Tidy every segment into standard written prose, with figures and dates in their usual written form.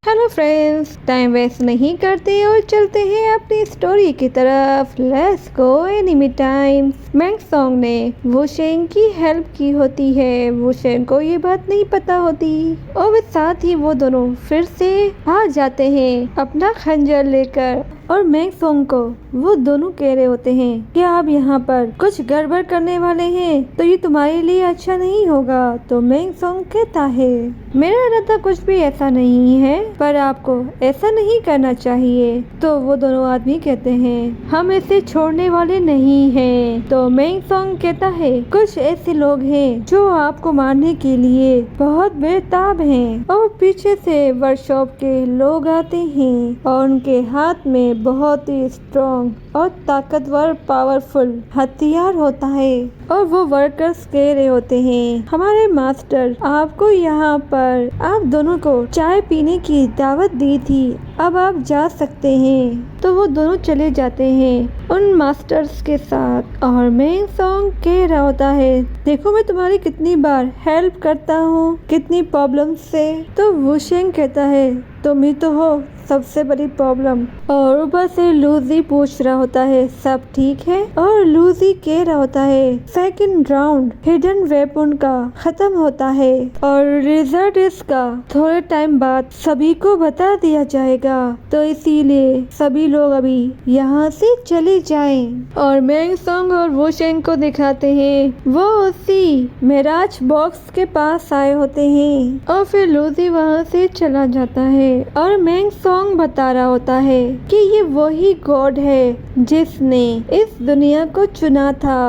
Hello friends, time waste नहीं करते और चलते हैं अपनी स्टोरी की तरफ। Let's go enemy times. Meng Song ने वुशेंग की हेल्प की होती है। वुशेंग को ये बात नहीं पता होती और वे साथ ही वो दोनों फिर से आ जाते हैं अपना खंजर लेकर। और मैंग सॉन्ग को वो दोनों कह रहे होते हैं कि आप यहाँ पर कुछ गड़बड़ करने वाले हैं तो ये तुम्हारे लिए अच्छा नहीं होगा। तो मैंग सॉन्ग कहता है मेरा इरादा कुछ भी ऐसा नहीं है, पर आपको ऐसा नहीं करना चाहिए। तो वो दोनों आदमी कहते हैं हम इसे छोड़ने वाले नहीं हैं। तो मैंग सॉन्ग कहता है कुछ ऐसे लोग हैं जो आपको मारने के लिए बहुत बेताब हैं। और पीछे से वर्कशॉप के लोग आते हैं और उनके हाथ में बहुत ही स्ट्रॉन्ग और ताकतवर पावरफुल हथियार होता है। और वो वर्कर्स कह रहे होते हैं हमारे मास्टर आपको यहाँ पर आप दोनों को चाय पीने की दावत दी थी, अब आप जा सकते हैं। तो वो दोनों चले जाते हैं उन मास्टर्स के साथ। और मैंग सॉन्ग कह रहा होता है देखो मैं तुम्हारी कितनी बार हेल्प करता हूँ, कितनी प्रॉब्लम से। तो वुशेंग कहता है तुम ही तो हो सबसे बड़ी प्रॉब्लम। और ऊपर से लूजी पूछ रहा होता है सब ठीक है। और लूजी कह रहा होता है सेकंड राउंड हिडन वेपन का खत्म होता है और रिजल्ट इसका थोड़े टाइम बाद सभी को बता दिया जाएगा, तो इसीलिए सभी लोग अभी यहाँ से चले जाएं। और मैंग सॉन्ग और वुशेंग को दिखाते हैं वो उसी मिराज बॉक्स के पास आए होते हैं और फिर लूजी वहाँ से चला जाता है। और मैंग सॉन्ग बता रहा होता है कि ये वही गॉड है जिसने इस दुनिया को चुना था।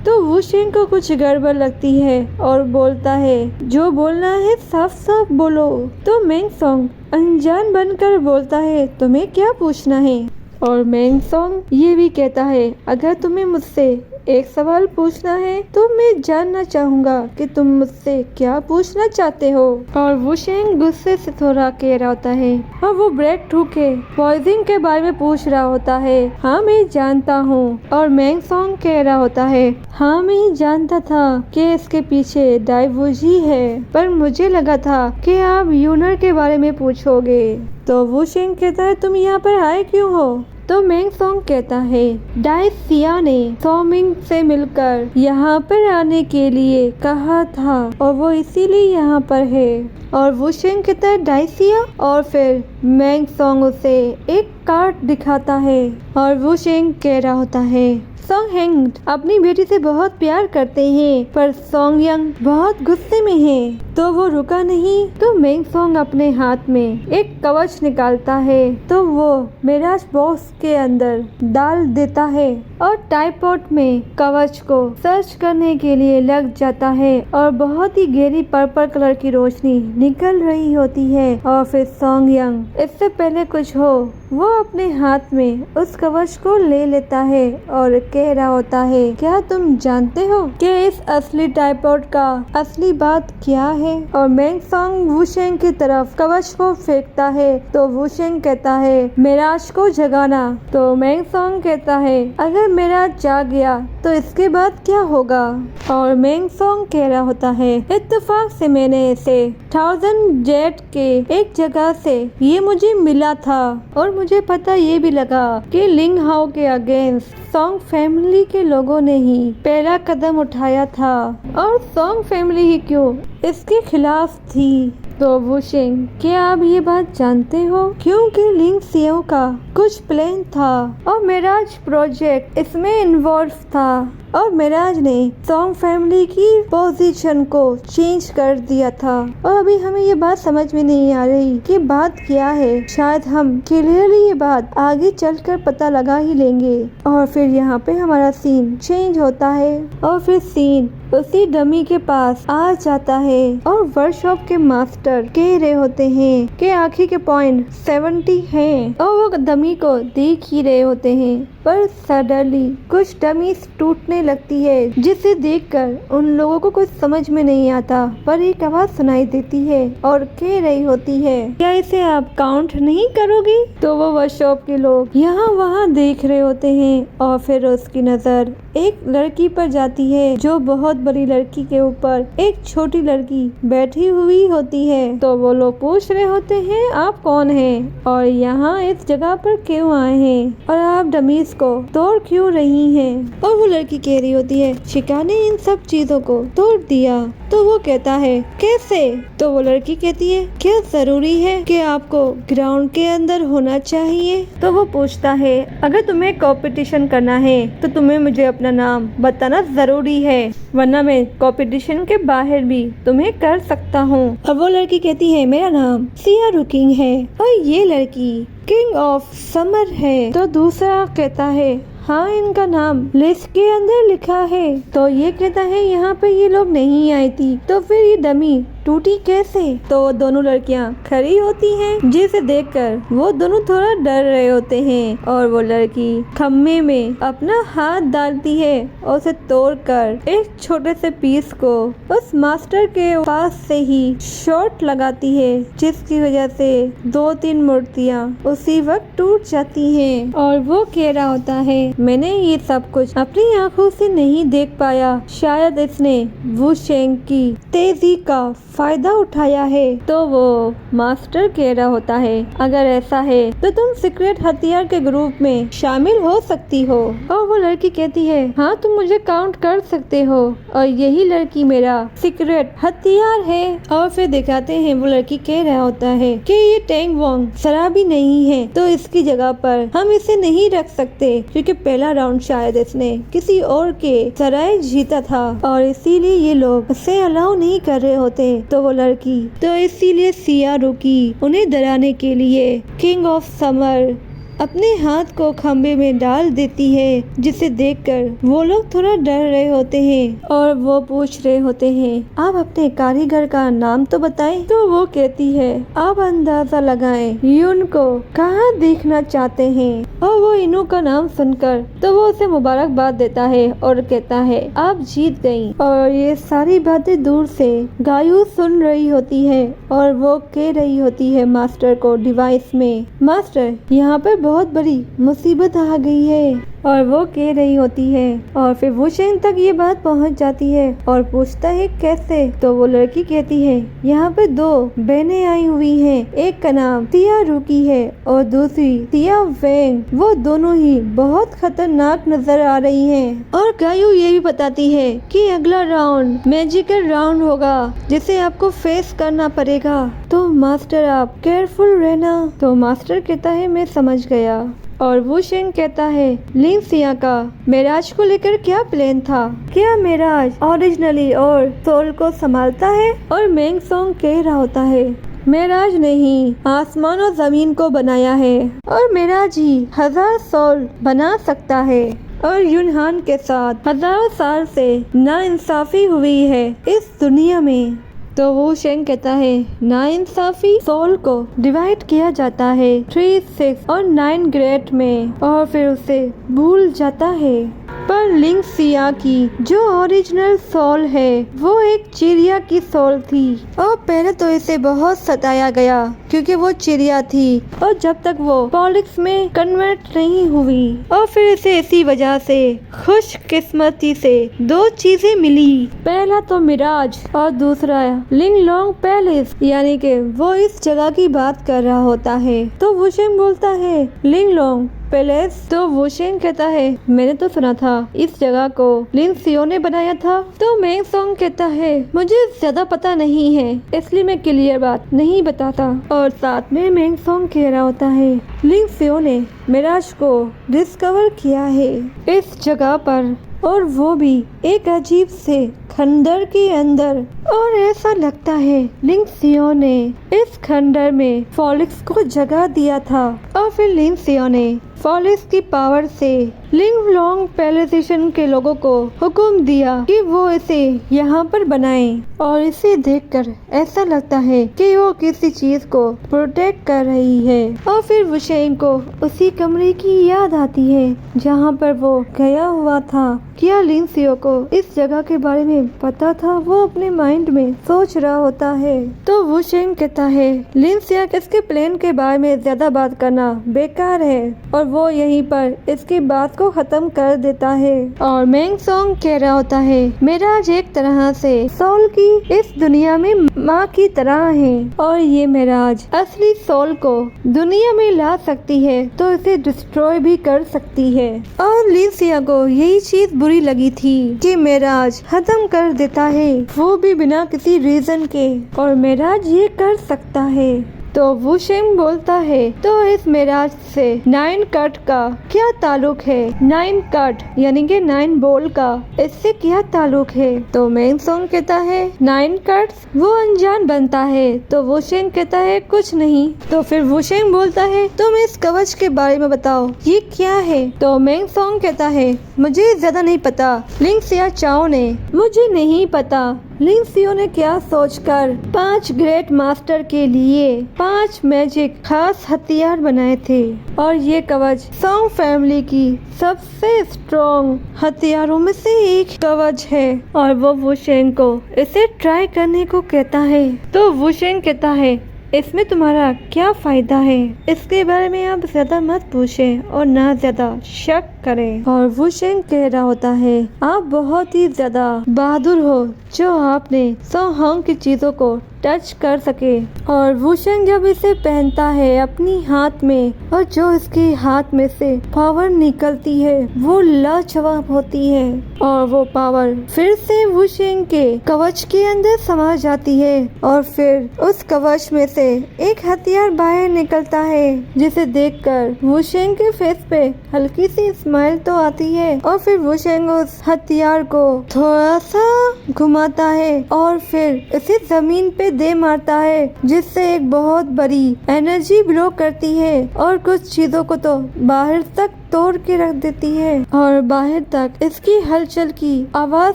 तो वुशेंग को कुछ गड़बड़ लगती है और बोलता है जो बोलना है साफ साफ बोलो। तो मैंग सॉन्ग अनजान बनकर बोलता है तुम्हें क्या पूछना है। और मैंग सॉन्ग ये भी कहता है अगर तुम्हें मुझसे एक सवाल पूछना है तो मैं जानना चाहूँगा कि तुम मुझसे क्या पूछना चाहते हो। और वुशेंग गुस्से से थोड़ा कह रहा होता है और वो ब्रेड टू के पॉइजन के बारे में पूछ रहा होता है हाँ मैं जानता हूँ। और मैंग सॉन्ग कह रहा होता है हाँ मैं जानता था कि इसके पीछे डाइवोजी है, पर मुझे लगा था कि आप यूनर के बारे में पूछोगे। तो वुशेंग कहता है तुम यहाँ पर आए क्यों हो। तो मैंग सॉन्ग कहता है डाइसिया ने सॉमिंग से मिलकर यहाँ पर आने के लिए कहा था और वो इसीलिए यहाँ पर है। और वुशेंग कहता है डाइसिया। और फिर मैंग सॉन्ग उसे एक कार्ड दिखाता है और वुशेंग कह रहा होता है सॉन्ग यंग अपनी बेटी से बहुत प्यार करते हैं, पर सॉन्ग यंग बहुत गुस्से में है। तो वो रुका नहीं। तो मैंग सॉन्ग अपने हाथ में एक कवच निकालता है तो वो मिराज बॉक्स के अंदर डाल देता है और टाइपॉट में कवच को सर्च करने के लिए लग जाता है और बहुत ही गहरी पर्पल कलर की रोशनी निकल रही होती है। और फिर सॉन्ग यंग इससे पहले कुछ हो वो अपने हाथ में उस कवच को ले लेता है और कह रहा होता है क्या तुम जानते हो कि इस असली टाइपॉट का असली बात क्या है। और मैंग सॉन्ग वुशेंग की तरफ कवच को फेंकता है तो वुशेंग कहता है मिराज को जगाना। तो मैंग सॉन्ग कहता है अगर मिराज जाग गया तो इसके बाद क्या होगा। और मैंग सॉन्ग कह रहा होता है इत्तेफाक से मैंने इसे 1000 जेट के एक जगह से ये मुझे मिला था और मुझे पता ये भी लगा कि लिंग हाओ के अगेंस्ट सॉन्ग फैमिली के लोगों ने ही पहला कदम उठाया था और सॉन्ग फैमिली ही क्यों इसके खिलाफ थी। तो वुशेंग क्या आप ये बात जानते हो क्योंकि लिंग सियो का कुछ प्लान था और मिराज प्रोजेक्ट इसमें इन्वॉल्व था और मिराज ने सॉन्ग फैमिली की पोजीशन को चेंज कर दिया था। और अभी हमें ये बात समझ में नहीं आ रही कि बात क्या है, शायद हम क्लियरली ये बात आगे चलकर पता लगा ही लेंगे। और फिर यहाँ पे हमारा सीन चेंज होता है और फिर सीन उसी डमी के पास आ जाता है और वर्कशॉप के मास्टर कह रहे होते हैं कि आखिर के पॉइंट 70 हैं और वो डमी को देख ही रहे होते हैं, पर सडनली कुछ डमीज टूटने लगती है, जिसे देखकर उन लोगों को कुछ समझ में नहीं आता, पर एक आवाज सुनाई देती है और कह रही होती है, क्या इसे आप काउंट नहीं करोगी? तो वो वर्कशॉप के लोग यहाँ वहाँ देख रहे होते हैं और फिर उसकी नजर एक लड़की पर जाती है, जो बहुत बड़ी लड़की के ऊपर एक छोटी लड़की बैठी हुई होती है। तो वो लोग पूछ रहे होते हैं, आप कौन हैं और यहाँ इस जगह पर क्यों आए हैं और आप डमीज को तोड़ क्यों रही हैं? और वो लड़की कह रही होती है, शिका ने इन सब चीजों को तोड़ दिया। तो वो कहता है, कैसे? तो वो लड़की कहती है, क्या जरूरी है कि आपको ग्राउंड के अंदर होना चाहिए? तो वो पूछता है, अगर तुम्हें कंपटीशन करना है तो तुम्हें मुझे अपना नाम बताना जरूरी है, वरना मैं कंपटीशन के बाहर भी तुम्हें कर सकता हूँ। अब वो लड़की कहती है, मेरा नाम सिया रुकिंग है और ये लड़की किंग ऑफ समर है। तो दूसरा कहता है, हाँ इनका नाम लिस्ट के अंदर लिखा है। तो ये कहता है, यहाँ पे ये लोग नहीं आई थी, तो फिर ये डमी टूटी कैसे? तो दोनों लड़कियाँ खड़ी होती हैं, जिसे देखकर वो दोनों थोड़ा डर रहे होते हैं और वो लड़की खम्भे में अपना हाथ डालती है और उसे तोड़कर एक छोटे से पीस को उस मास्टर के पास से ही शॉट लगाती है, जिसकी वजह से 2-3 मूर्तियाँ उसी वक्त टूट जाती हैं। और वो कह रहा होता है, मैंने ये सब कुछ अपनी आंखों से नहीं देख पाया, शायद इसने वू शेंग की तेजी का फायदा उठाया है। तो वो मास्टर कह रहा होता है, अगर ऐसा है तो तुम सीक्रेट हथियार के ग्रुप में शामिल हो सकती हो। और वो लड़की कहती है, हाँ तुम मुझे काउंट कर सकते हो और यही लड़की मेरा सीक्रेट हथियार है। और फिर दिखाते हैं, वो लड़की कह रहा होता है कि ये टैंग वोंग शराबी नहीं है, तो इसकी जगह पर हम इसे नहीं रख सकते, क्योंकि पहला राउंड शायद इसने किसी और के सराय जीता था और इसीलिए ये लोग इसे अलाउ नहीं कर रहे होते। तो वो लड़की, तो इसीलिए सिया रुकी उन्हें डराने के लिए किंग ऑफ समर अपने हाथ को खंबे में डाल देती है, जिसे देखकर वो लोग थोड़ा डर रहे होते हैं और वो पूछ रहे होते हैं, आप अपने कारीगर का नाम तो बताएं। तो वो कहती है, आप अंदाजा लगाएं यून को कहाँ देखना चाहते हैं। और वो इनू का नाम सुनकर तो वो उसे मुबारकबाद देता है और कहता है, आप जीत गयी। और ये सारी बातें दूर से गायू सुन रही होती है और वो कह रही होती है मास्टर को डिवाइस में, मास्टर यहाँ पर बहुत बड़ी मुसीबत आ गई है। और वो कह रही होती है और फिर वो शेंग तक ये बात पहुंच जाती है और पूछता है, कैसे? तो वो लड़की कहती है, यहाँ पे 2 बहनें आई हुई हैं, एक का नाम सिया रुकी है और दूसरी सिया वेंग। वो दोनों ही बहुत खतरनाक नजर आ रही हैं। और गायू ये भी बताती है कि अगला राउंड मैजिकल राउंड होगा, जिसे आपको फेस करना पड़ेगा, तो मास्टर आप केयरफुल रहना। तो मास्टर कहता है, मैं समझ गया। और वो शेंग कहता है, लिंग सिया का मेराज को लेकर क्या प्लान था? क्या मेराज ओरिजिनली और सोल को संभालता है? और मेंग सोंग कह रहा होता है, मेराज नहीं, आसमान और जमीन को बनाया है और मेराज ही 1000 सोल बना सकता है। और यूनहान के साथ हजारों साल से नाइंसाफी हुई है इस दुनिया में। तो वो शेंग कहता है, नाइंसाफी सोल को डिवाइड किया जाता है 3, 6 और 9 ग्रेड में और फिर उसे भूल जाता है। पर लिंग सिया की जो ओरिजिनल सोल है वो एक चिड़िया की सोल थी और पहले तो इसे बहुत सताया गया क्योंकि वो चिड़िया थी और जब तक वो पॉलिक्स में कन्वर्ट नहीं हुई और फिर इसे इसी वजह से खुशकिस्मती से 2 चीजें मिली, पहला तो मिराज और दूसरा लिंग लोंग पैलेस, यानी कि वो इस जगह की बात कर रहा होता है। तो वुशेंग बोलता है, लिंग लोंग पैलेस? तो वुशेंग कहता है, मैंने तो सुना था इस जगह को लिंग सियो ने बनाया था। तो मेंग सोंग कहता है, मुझे ज्यादा पता नहीं है इसलिए मैं क्लियर बात नहीं बताता। और साथ में मेंग सोंग कह रहा होता है, लिंग सियो ने मिराज को डिस्कवर किया है इस जगह पर और वो भी एक अजीब से खंडर के अंदर। और ऐसा लगता है लिंग सियो ने इस खंडर में फॉलिक्स को जगह दिया था और फिर लिंग सियो ने फॉलिस की पावर से लिंग लॉन्ग पैलेसेशन के लोगों को हुक्म दिया कि वो इसे यहाँ पर बनाएं और इसे देखकर ऐसा लगता है कि वो किसी चीज को प्रोटेक्ट कर रही है। और फिर वुशेंग को उसी कमरे की याद आती है जहाँ पर वो गया हुआ था। क्या लिनसियो को इस जगह के बारे में पता था? वो अपने माइंड में सोच रहा होता है। तो वुशेंग कहता है लिनसिया इसके प्लान के बारे में ज्यादा बात करना बेकार है और वो यहीं पर इसकी बात को खत्म कर देता है। और मेंग सोंग कह रहा होता है मिराज एक तरह से सोल की इस दुनिया में माँ की तरह है और ये मिराज असली सोल को दुनिया में ला सकती है तो इसे डिस्ट्रॉय भी कर सकती है। और लिनसिया को यही चीज बुरी लगी थी कि मिराज खत्म कर देता है, वो भी बिना किसी रीजन के, और मिराज ये कर सकता है। तो वुशेंग बोलता है तो इस मिराज से 9 कट का क्या ताल्लुक है? 9 कट यानी कि 9 बोल का इससे क्या ताल्लुक है? तो मेंग सोंग कहता है 9 कट्स वो अनजान बनता है। तो वुशेंग कहता है कुछ नहीं। तो फिर वुशेंग बोलता है तुम इस कवच के बारे में बताओ ये क्या है? तो मेंग सोंग कहता है मुझे ज्यादा नहीं पता, लिनसिया चाओ ने मुझे नहीं पता लिनसियो ने क्या सोचकर 5 ग्रेट मास्टर के लिए 5 मैजिक खास हथियार बनाए थे और ये कवच सोंग फैमिली की सबसे स्ट्रॉन्ग हथियारों में से एक कवच है और वो वुशेंग को इसे ट्राई करने को कहता है। तो वुशेंग कहता है इसमें तुम्हारा क्या फायदा है? इसके बारे में आप ज्यादा मत पूछें और ना ज्यादा शक करें। और वुशेंग कह रहा होता है आप बहुत ही ज्यादा बहादुर हो जो आपने सो होंग की चीजों को टच कर सके। और वुशेंग जब इसे पहनता है अपनी हाथ में और जो इसके हाथ में से पावर निकलती है वो लाजवाब होती है और वो पावर फिर से वुशेंग के कवच के अंदर समा जाती है और फिर उस कवच में से एक हथियार बाहर निकलता है जिसे देखकर वुशेंग के फेस पे हल्की सी स्माइल तो आती है। और फिर वुशेंग उस हथियार को थोड़ा सा घुमाता है और फिर इसे जमीन पे दे मारता है जिससे एक बहुत बड़ी एनर्जी ब्लो करती है और कुछ चीजों को तो बाहर तक तोड़ के रख देती है और बाहर तक इसकी हलचल की आवाज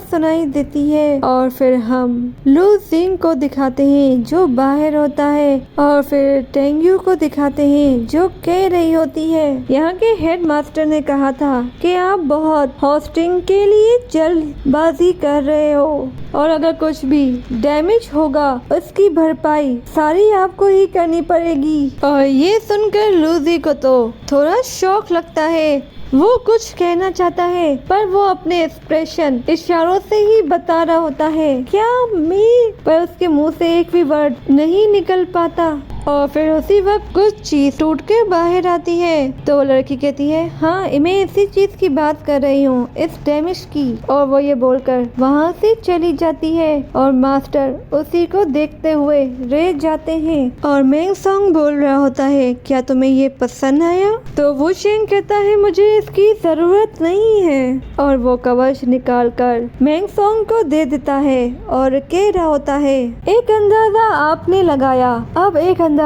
सुनाई देती है। और फिर हम लू जिंग को दिखाते हैं जो बाहर होता है और फिर टेंग्यू को दिखाते हैं जो कह रही होती है यहाँ के हेड मास्टर ने कहा था कि आप बहुत होस्टिंग के लिए जल्दबाजी कर रहे हो और अगर कुछ भी डैमेज होगा उसकी भरपाई सारी आपको ही करनी पड़ेगी। और ये सुनकर लूजी को तो थोड़ा शौक लगता है, वो कुछ कहना चाहता है पर वो अपने एक्सप्रेशन इशारों से ही बता रहा होता है क्या मैं, पर उसके मुंह से एक भी वर्ड नहीं निकल पाता। और फिर उसी वक्त कुछ चीज टूट के बाहर आती है तो वो लड़की कहती है हाँ मैं इसी चीज की बात कर रही हूँ, इस डैमेज की। और वो ये बोलकर वहाँ से चली जाती है और मास्टर उसी को देखते हुए रह जाते हैं। और मेंग सोंग बोल रहा होता है क्या तुम्हें ये पसंद आया? तो वुशेंग कहता है मुझे इसकी जरूरत नहीं है और वो कवच निकाल कर मेंग सोंग को दे देता है और कह रहा होता है एक अंदाजा आपने लगाया, अब एक अंदाजा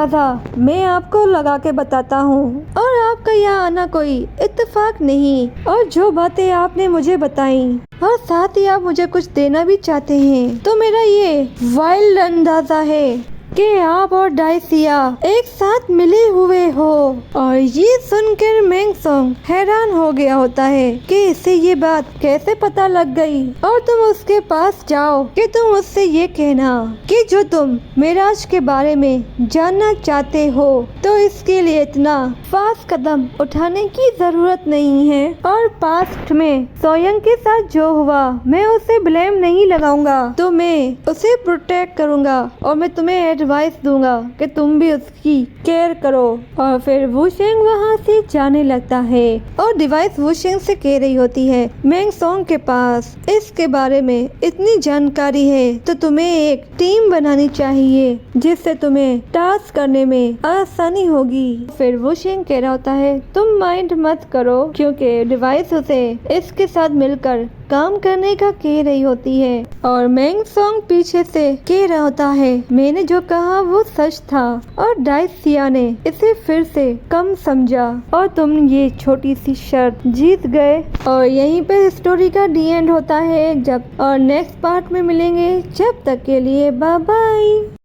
मैं आपको लगा के बताता हूँ। और आपका यहाँ आना कोई इत्तेफाक नहीं और जो बातें आपने मुझे बताई और साथ ही आप मुझे कुछ देना भी चाहते हैं तो मेरा ये वाइल्ड अंदाजा है कि आप और डाइसिया एक साथ मिले हुए हो। और ये सुनकर मेंग सोंग हैरान हो गया होता है कि इसे ये बात कैसे पता लग गई। और तुम उसके पास जाओ कि तुम उससे ये कहना कि जो तुम मिराज के बारे में जानना चाहते हो तो इसके लिए इतना फास्ट कदम उठाने की जरूरत नहीं है। और पास्ट में सोयंग के साथ जो हुआ मैं उसे ब्लेम नहीं लगाऊंगा, तो मैं उसे प्रोटेक्ट करूंगा और मैं तुम्हें एडवाइस दूंगा कि तुम भी उसकी केयर करो। और फिर वुशेंग वहाँ से जाने लगता है और डिवाइस वुशेंग से कह रही होती है मेंग सोंग के पास इसके बारे में इतनी जानकारी है तो तुम्हें एक टीम बनानी चाहिए जिससे तुम्हें टास्क करने में आसानी होगी। फिर वुशेंग कह रहा होता है तुम माइंड मत करो क्योंकि डिवाइस उसे इसके साथ मिलकर काम करने का कह रही होती है और मैंग सॉन्ग पीछे से कह रहा होता है, मैंने जो कहा वो सच था और डाइसिया ने इसे फिर से कम समझा और तुम ये छोटी सी शर्त जीत गए। और यहीं पे स्टोरी का डी एंड होता है। जब और नेक्स्ट पार्ट में मिलेंगे, जब तक के लिए बाय बाय।